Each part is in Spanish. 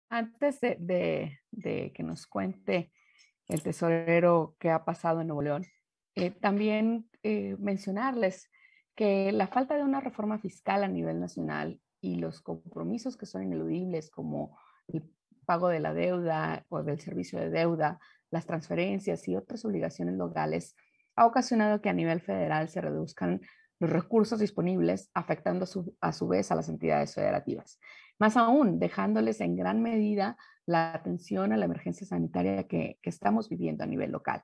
Antes de que nos cuente el tesorero qué ha pasado en Nuevo León, también mencionarles que la falta de una reforma fiscal a nivel nacional y los compromisos que son ineludibles, como el pago de la deuda o del servicio de deuda, las transferencias y otras obligaciones legales, ha ocasionado que a nivel federal se reduzcan los recursos disponibles, afectando a su vez a las entidades federativas. Más aún, dejándoles en gran medida la atención a la emergencia sanitaria que estamos viviendo a nivel local.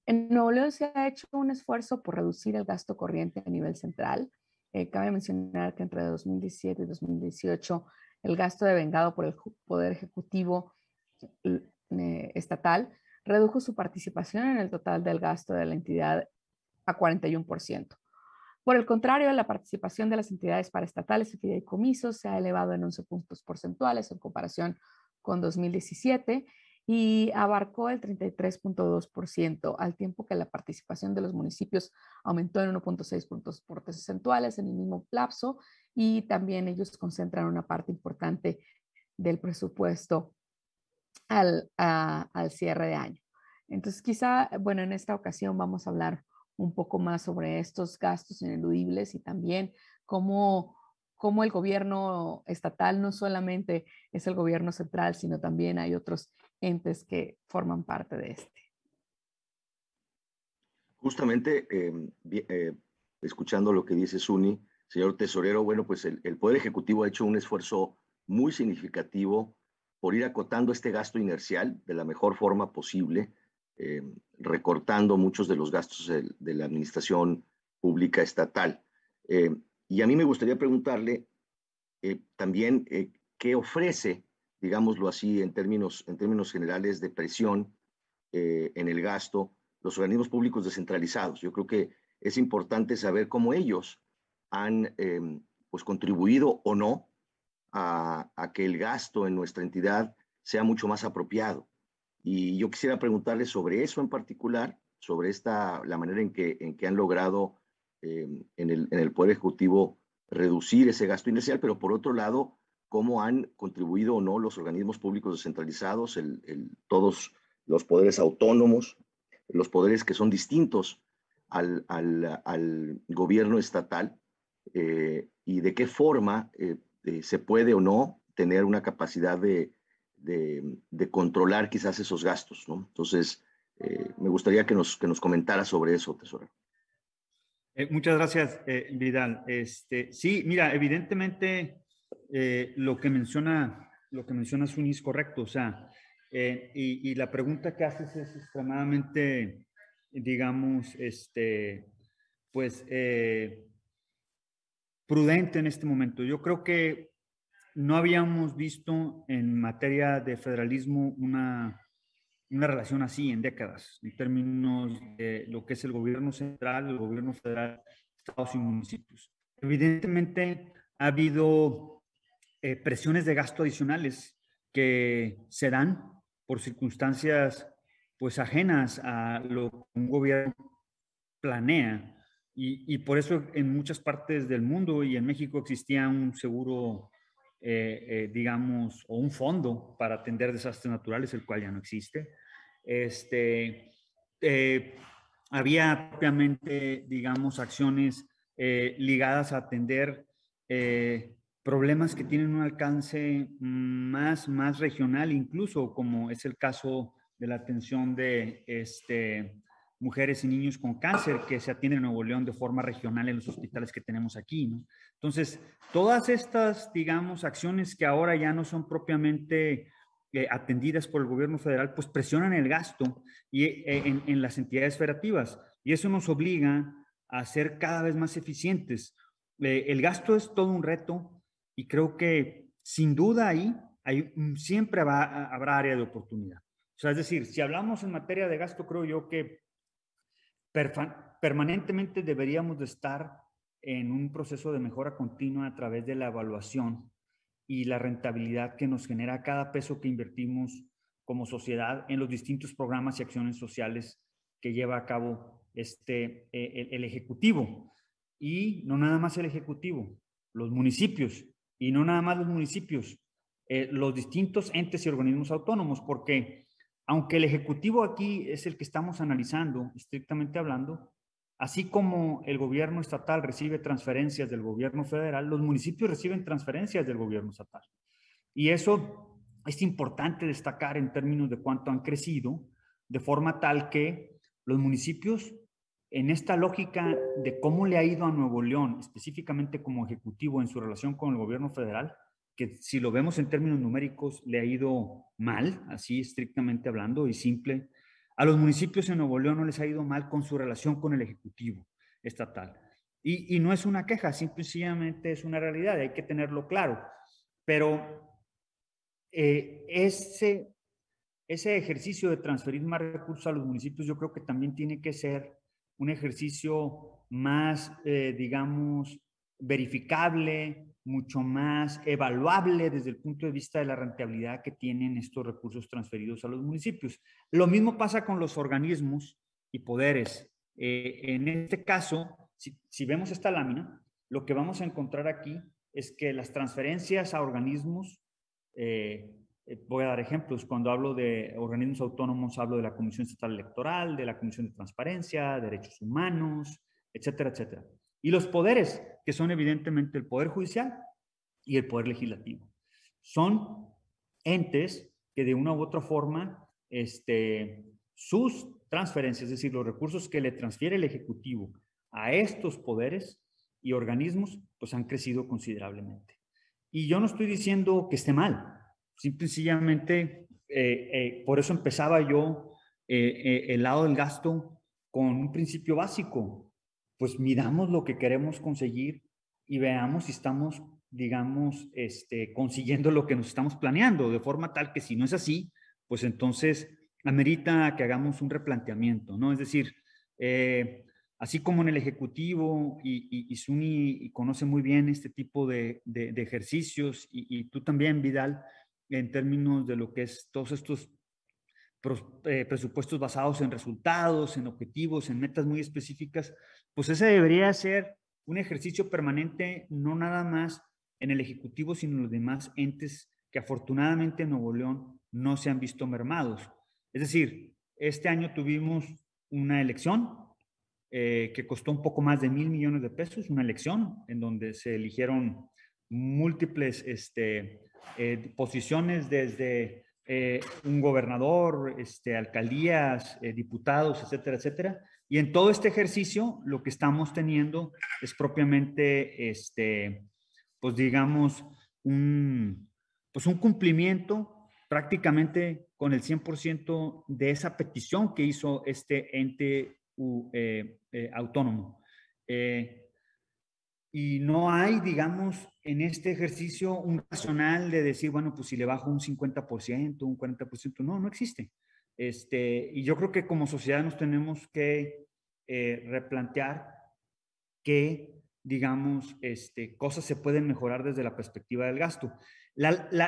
En Nuevo León se ha hecho un esfuerzo por reducir el gasto corriente a nivel central. Cabe mencionar que entre 2017 y 2018 el gasto devengado por el Poder Ejecutivo estatal redujo su participación en el total del gasto de la entidad a 41%. Por el contrario, la participación de las entidades paraestatales y fideicomisos se ha elevado en 11 puntos porcentuales en comparación con 2017 y abarcó el 33.2%, al tiempo que la participación de los municipios aumentó en 1.6 puntos porcentuales en el mismo lapso, y también ellos concentran una parte importante del presupuesto al cierre de año. Entonces, quizá, bueno, en esta ocasión vamos a hablar un poco más sobre estos gastos ineludibles y también cómo el gobierno estatal no solamente es el gobierno central, sino también hay otros entes que forman parte de este. Justamente, escuchando lo que dice Suni, señor tesorero, bueno, pues el Poder Ejecutivo ha hecho un esfuerzo muy significativo por ir acotando este gasto inercial de la mejor forma posible, recortando muchos de los gastos de la administración pública estatal. Y a mí me gustaría preguntarle también qué ofrece, digámoslo así, en términos generales de presión en el gasto, los organismos públicos descentralizados. Yo creo que es importante saber cómo ellos han pues contribuido o no a que el gasto en nuestra entidad sea mucho más apropiado. Y yo quisiera preguntarle sobre eso en particular, sobre la manera en que han logrado en el Poder Ejecutivo reducir ese gasto inicial, pero por otro lado, cómo han contribuido o no los organismos públicos descentralizados, todos los poderes autónomos, los poderes que son distintos al gobierno estatal, y de qué forma se puede o no tener una capacidad de controlar quizás esos gastos, ¿no? Entonces, me gustaría que nos comentara sobre eso, tesorero. Muchas gracias, Vidal. Sí, mira, evidentemente lo que menciona Suni es correcto, o sea, y la pregunta que haces es extremadamente, digamos, pues, prudente en este momento. Yo creo que no habíamos visto en materia de federalismo una relación así en décadas, en términos de lo que es el gobierno central, el gobierno federal, estados y municipios. Evidentemente ha habido presiones de gasto adicionales que se dan por circunstancias pues ajenas a lo que un gobierno planea, y por eso en muchas partes del mundo y en México existía un seguro, digamos, o un fondo para atender desastres naturales, el cual ya no existe. Había propiamente, digamos, acciones ligadas a atender problemas que tienen un alcance más regional, incluso como es el caso de la atención de mujeres y niños con cáncer que se atienden en Nuevo León de forma regional en los hospitales que tenemos aquí, ¿no? Entonces, todas estas, digamos, acciones que ahora ya no son propiamente atendidas por el gobierno federal, pues presionan el gasto en las entidades federativas, y eso nos obliga a ser cada vez más eficientes. El gasto es todo un reto, y creo que sin duda siempre habrá área de oportunidad. O sea, es decir, si hablamos en materia de gasto, creo yo que permanentemente deberíamos de estar en un proceso de mejora continua a través de la evaluación y la rentabilidad que nos genera cada peso que invertimos como sociedad en los distintos programas y acciones sociales que lleva a cabo el Ejecutivo. Y no nada más el Ejecutivo, los municipios, y no nada más los municipios, los distintos entes y organismos autónomos, porque aunque el Ejecutivo aquí es el que estamos analizando, estrictamente hablando, así como el gobierno estatal recibe transferencias del gobierno federal, los municipios reciben transferencias del gobierno estatal. Y eso es importante destacar en términos de cuánto han crecido, de forma tal que los municipios, en esta lógica de cómo le ha ido a Nuevo León, específicamente como ejecutivo en su relación con el gobierno federal, que si lo vemos en términos numéricos le ha ido mal, así estrictamente hablando y simple. A los municipios en Nuevo León no les ha ido mal con su relación con el ejecutivo estatal. Y no es una queja, simplemente es una realidad, hay que tenerlo claro. Pero ese ejercicio de transferir más recursos a los municipios yo creo que también tiene que ser un ejercicio más, digamos, verificable, mucho más evaluable desde el punto de vista de la rentabilidad que tienen estos recursos transferidos a los municipios. Lo mismo pasa con los organismos y poderes. En este caso, si vemos esta lámina, lo que vamos a encontrar aquí es que las transferencias a organismos, voy a dar ejemplos, cuando hablo de organismos autónomos hablo de la Comisión Estatal Electoral, de la Comisión de Transparencia, Derechos Humanos, etcétera, etcétera. Y los poderes, que son evidentemente el Poder Judicial y el Poder Legislativo. Son entes que de una u otra forma, sus transferencias, es decir, los recursos que le transfiere el Ejecutivo a estos poderes y organismos, pues han crecido considerablemente. Y yo no estoy diciendo que esté mal, sencillamente, por eso empezaba yo el lado del gasto con un principio básico. Pues midamos lo que queremos conseguir y veamos si estamos, digamos, consiguiendo lo que nos estamos planeando, de forma tal que si no es así, pues entonces amerita que hagamos un replanteamiento, ¿no? Es decir, así como en el Ejecutivo, y Suni conoce muy bien este tipo de ejercicios, y tú también, Vidal, en términos de lo que es todos estos presupuestos basados en resultados, en objetivos, en metas muy específicas, pues ese debería ser un ejercicio permanente, no nada más en el Ejecutivo, sino en los demás entes que afortunadamente en Nuevo León no se han visto mermados. Es decir, este año tuvimos una elección que costó un poco más de $1,000 millones de pesos, una elección en donde se eligieron múltiples posiciones desde un gobernador, alcaldías, diputados, etcétera, etcétera. Y en todo este ejercicio lo que estamos teniendo es propiamente, pues digamos, un cumplimiento prácticamente con el 100% de esa petición que hizo este ente autónomo. Y no hay, digamos, en este ejercicio un racional de decir, bueno, pues si le bajo un 50%, un 40%, no existe. Y yo creo que como sociedad nos tenemos que replantear qué, digamos, cosas se pueden mejorar desde la perspectiva del gasto.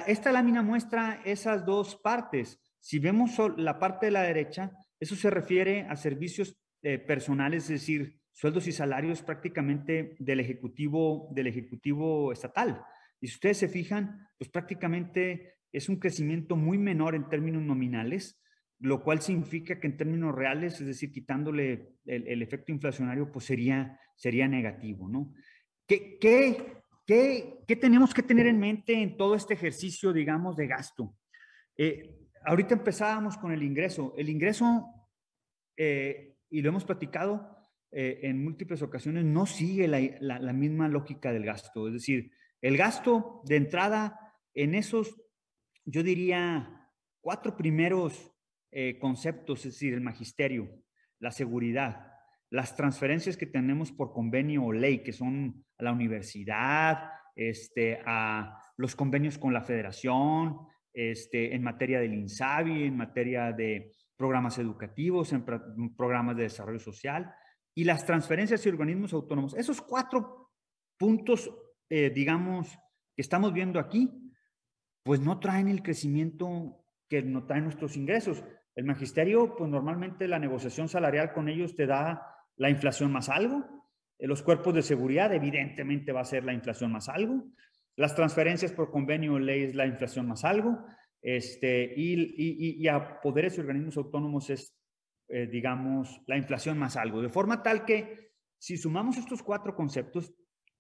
Esta lámina muestra esas dos partes. Si vemos la parte de la derecha, eso se refiere a servicios personales, es decir, sueldos y salarios prácticamente del ejecutivo estatal. Y si ustedes se fijan, pues prácticamente es un crecimiento muy menor en términos nominales, lo cual significa que en términos reales, es decir, quitándole el efecto inflacionario, pues sería negativo, ¿no? ¿Qué tenemos que tener en mente en todo este ejercicio, digamos, de gasto? Ahorita empezábamos con el ingreso. El ingreso, y lo hemos platicado en múltiples ocasiones, no sigue la misma lógica del gasto. Es decir, el gasto de entrada en esos, yo diría, 4 primeros conceptos, es decir, el magisterio, la seguridad, las transferencias que tenemos por convenio o ley, que son a la universidad, a los convenios con la federación, en materia del INSABI, en materia de programas educativos, en programas de desarrollo social, y las transferencias y organismos autónomos. Esos 4 puntos, digamos, que estamos viendo aquí, pues no traen el crecimiento que no traen nuestros ingresos. El magisterio, pues normalmente la negociación salarial con ellos te da la inflación más algo. Los cuerpos de seguridad, evidentemente va a ser la inflación más algo. Las transferencias por convenio o ley es la inflación más algo, y a poderes y organismos autónomos es, digamos, la inflación más algo. De forma tal que si sumamos estos 4 conceptos,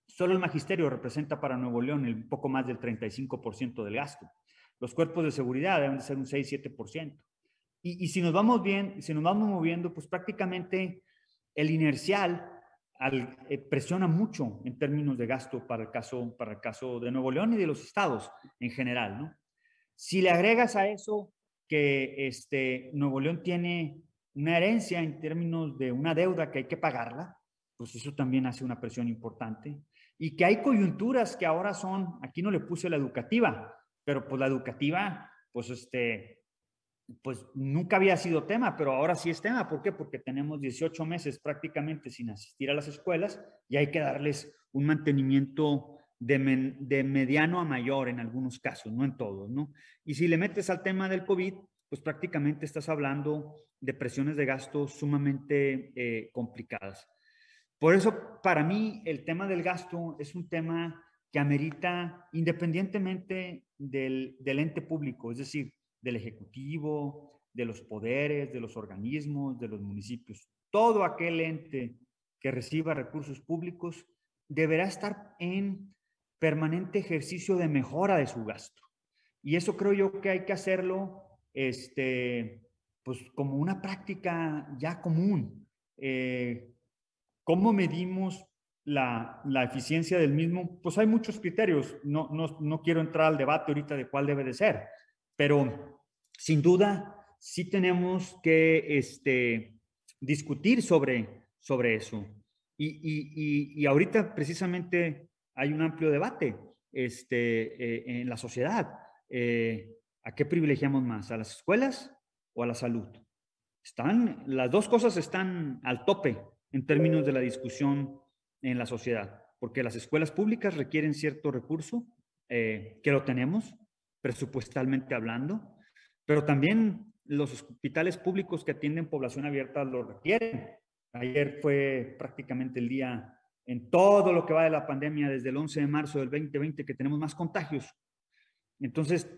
solo el magisterio representa para Nuevo León el poco más del 35% del gasto. Los cuerpos de seguridad deben de ser un 6-7%. Y si nos vamos moviendo, pues prácticamente el inercial presiona mucho en términos de gasto para el caso de Nuevo León y de los estados en general, ¿no? Si le agregas a eso que Nuevo León tiene una herencia en términos de una deuda que hay que pagarla, pues eso también hace una presión importante. Y que hay coyunturas que ahora son, aquí no le puse la educativa, pero pues la educativa, pues nunca había sido tema, pero ahora sí es tema. ¿Por qué? Porque tenemos 18 meses prácticamente sin asistir a las escuelas y hay que darles un mantenimiento de mediano a mayor en algunos casos, no en todos, ¿no? Y si le metes al tema del COVID, pues prácticamente estás hablando de presiones de gasto sumamente complicadas. Por eso, para mí, el tema del gasto es un tema que amerita, independientemente del ente público, es decir, del Ejecutivo, de los poderes, de los organismos, de los municipios. Todo aquel ente que reciba recursos públicos deberá estar en permanente ejercicio de mejora de su gasto. Y eso creo yo que hay que hacerlo pues como una práctica ya común. ¿Cómo medimos la eficiencia del mismo? Pues hay muchos criterios. No quiero entrar al debate ahorita de cuál debe de ser, pero sin duda sí tenemos que discutir sobre eso. Y ahorita precisamente hay un amplio debate en la sociedad. ¿A qué privilegiamos más? ¿A las escuelas o a la salud? Las dos cosas están al tope en términos de la discusión en la sociedad, porque las escuelas públicas requieren cierto recurso, que lo tenemos, presupuestalmente hablando, pero también los hospitales públicos que atienden población abierta lo requieren. Ayer fue prácticamente el día en todo lo que va de la pandemia, desde el 11 de marzo del 2020, que tenemos más contagios. Entonces,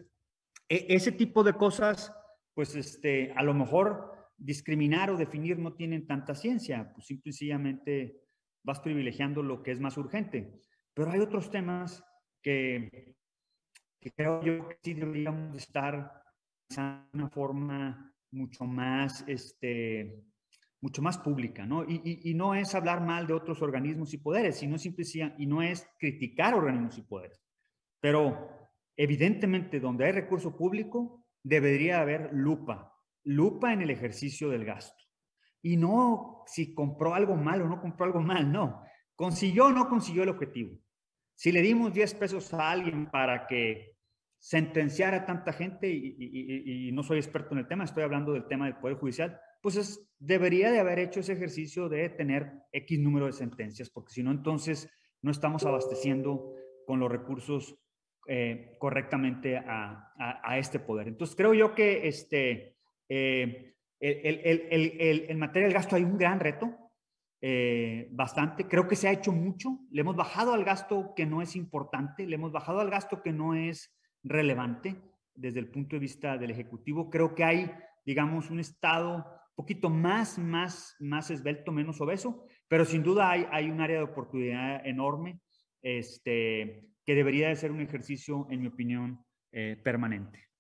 ese tipo de cosas, pues a lo mejor discriminar o definir no tienen tanta ciencia, pues simple y sencillamente vas privilegiando lo que es más urgente. Pero hay otros temas que creo yo que sí deberíamos estar de una forma mucho más, mucho más pública, ¿no? Y no es hablar mal de otros organismos y poderes, sino y no es criticar organismos y poderes. Pero evidentemente donde hay recurso público debería haber lupa en el ejercicio del gasto. Y no si compró algo mal o no compró algo mal, no. ¿Consiguió o no consiguió el objetivo? Si le dimos 10 pesos a alguien para que sentenciara a tanta gente, y no soy experto en el tema, estoy hablando del tema del Poder Judicial, pues debería de haber hecho ese ejercicio de tener X número de sentencias, porque si no, entonces no estamos abasteciendo con los recursos correctamente a este poder. Entonces, creo yo que en materia del gasto hay un gran reto, bastante. Creo que se ha hecho mucho. Le hemos bajado al gasto que no es importante, le hemos bajado al gasto que no es relevante desde el punto de vista del Ejecutivo. Creo que hay, digamos, un Estado un poquito más esbelto, menos obeso, pero sin duda hay un área de oportunidad enorme que debería de ser un ejercicio, en mi opinión, permanente.